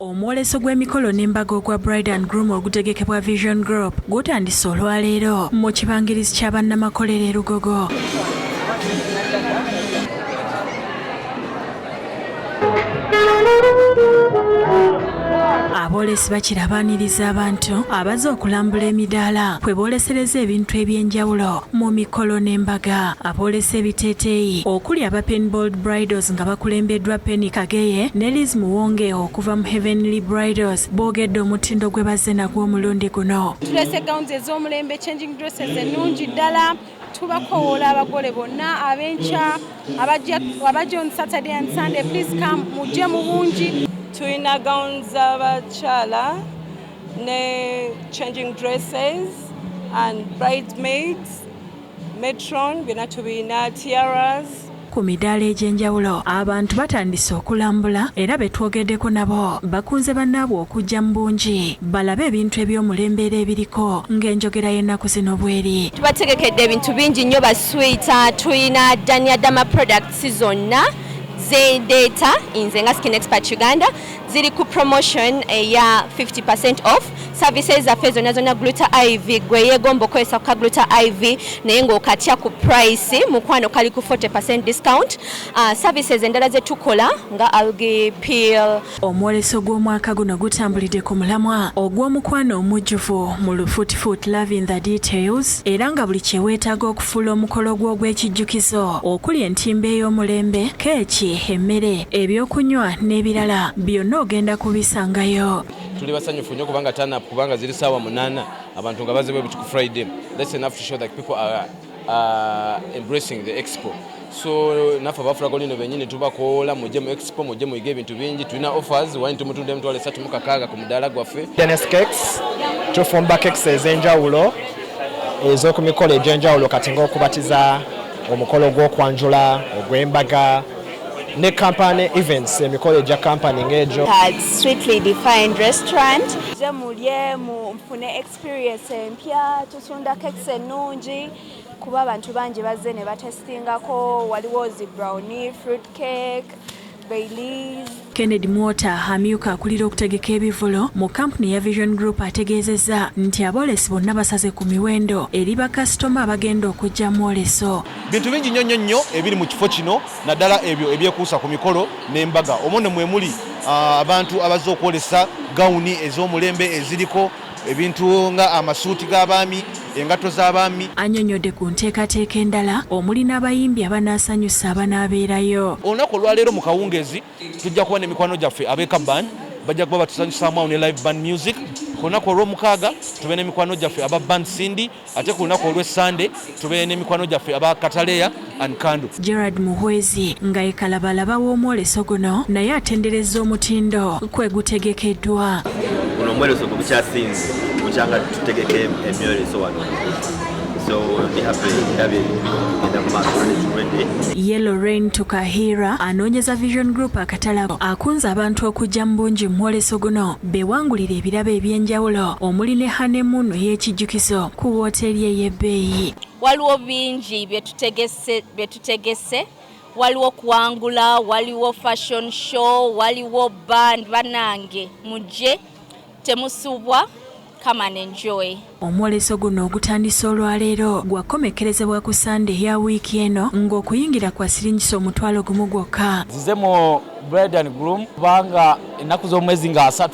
Omwoleso gw'emikolo n'embaga ogwa Bride and Groom ogutegekebwa Vision Group gutandise olwaleero mu kibangirizi kya bannamakolero e Lugogo. Aboolesi bakirabaaniriza abantu abazze okulambula emidaala kwe boolesereza ebintu eby'enjawulo mu mikolo n'embaga. Aboolesa ebiteeteeyi okuli aba Penbold Bridals nga bakulembeddwa Penny Kageye ne Liz Muwonge okuva mu Heavenly Bridals boogedde omutindo gwe bazze nagwo omulundi guno. Tulese gowns ez'omulembe, changing dresses ennungi ddala. Tubakoola abagole bonna abenkya abajja on Saturday and Sunday, please come mujje mu bungi. Tulina gowns z'abakyala ne changing dresses and bridesmaids, matron, byonna tubina tiaras. Ku midaala egy'enjawulo abantu batandise okulambula era betwogeddeko nabo bakunze bannaabwe okujja mu bungi balabe ebintu eby'omulembe era ebiriko ng'enjogera y'ennaku zino bweri. Tubategekedde ebintu bingi nnyo baswita, tulina Dama products zonna z'endeeta nze nga Skin Expert Uganda ziri ku promotion eya 50% off. Services zaffe zonna Gluta IV gwe yeegomba okozesa ku Gluta IV naye ng'okatya ku price mukwano kali ku 40% discount. Services endala ze tukola nga algae peel. Omwoleso gw'omwaka guno gutambulidde ku mulamwa ogw'omukwano omujjuvu mu Lufuutifuuti Love in the Details era nga buli kye weetaaga okufuula omukolo gwo ogw'ekijjukizo okuli entimba ey'omulembe, keeki, emmere, ebyokunywa n'ebirala byonna ogenda kubisangayo. Tuli basanyufu nnyo kubanga turn-up kubanga ziri ssaawa 8 abantu nga bazze ku Friday. That's enough to show that people are embracing the expo. So naffe abafulako lino bennyini tubakoola mujje mu expo mujje muyige ebintu bingi. Tulina offers wine tumutunde emitwalo 36 ku mudaala gwaffe. Dennis cakes tufumba cakes ez'enjawulo ez'oku mikolo egy'enjawulo kati ng'okubatiza, omukolo gw'okwanjula, ogw'embaga ne company events, emikolo egya company ng'egyo. Sweetly defined restaurant. Mulye mufune experience empya, tutunda cakes ennungi kuba abantu bangi bazze ne batestingako. Waliwo zi brownie, fruit cake, Baileys. Kennedy Mwota amyuka akulira okutegeka ebivulo mu kampuni ya Vision Group ategeezezza nti aboolesi bonna basaze ku miwendo eri bakasitoma abagenda okujja mu mwoleso. Bintu bingi nnyo ebiri mu kifo kino naddala ebyo ebyekuusa ku mikolo n'embaga. Omwo ne mwe muli abantu abazze okwolesa gawuni ez'omulembe eziriko ebintu nga amasuuti g'abaami, engatto z'abaami. Annyonnyodde ku nteekateeka endala omuli n'abayimbi abanaasanyusa abanaabeerayo. Olunaku olwaleero mu kawungeezi tujja kuba n'emikwano gyaffe ab'eka band bajja kuba batusanyusaamu awo ne live band music. Ku lunaku olw'omukaaga tube n'emikwano gyaffe aba band Cindy, ate ku lunaku olw'Essande tube n'emikwano gyaffe aba Kataleya and Kandu. Gerard Muhwezi nga yekalabalaba w'omwoleso guno naye atenderezza omutindo kwe gutegekeddwa. Guno omwoleso gukyasinze mukyanga tutegeke emyoleso wano. So we'll be happy to have in the market. Yellow Rain Tukahira anoonyeza Vision Group akatala akunze abantu okujja mu bungi mu mwoleso guno bewangulira ebirabo eby'enjawulo omuli ne honeymoon y'ekijjukizo ku wooteeri ey'ebbeeyi. Waliwo bingi bye tutegese. Waliwo kuwangula, waliwo fashion show, waliwo band. Banange mujje temusubwa. Come and enjoy. Omwoleso guno ogutandise olwaleero gwakomekerezebwa ku Sunday ya wiiki eno ng'okuyingira kwa siringisa $1 gwokka. Zize mu Bride and Groom kubanga ennaku z'omwezi nga 3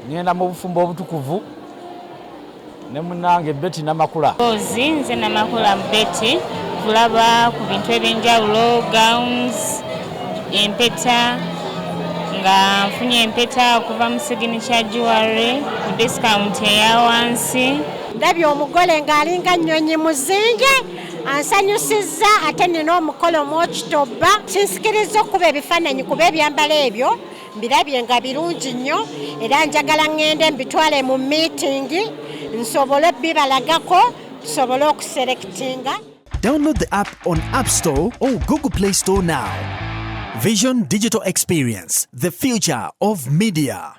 ngenda mu bufumbo obutukuvu ne munnange Betty Namakula. Nze Namakula Betty tulaba ku bintu eby'enjawulo, gowns, empeta nga nfunye empeta okuva mu signature jewelry ku discount eya wansi. Ndabye omugole ng'alinga nnyonyi muzinge ansanyusizza ate nina omukolo mw'okitoba. Sinsikiriza okuba ebifaananyi kuba ebyambalo ebyo mbirabye nga birungi nnyo era njagala ŋŋende mbitwale mu meeting nsobole bibalagako tusobole okuselectinga. Download the app on App Store or Google Play Store now. Vision Digital Experience, the future of media.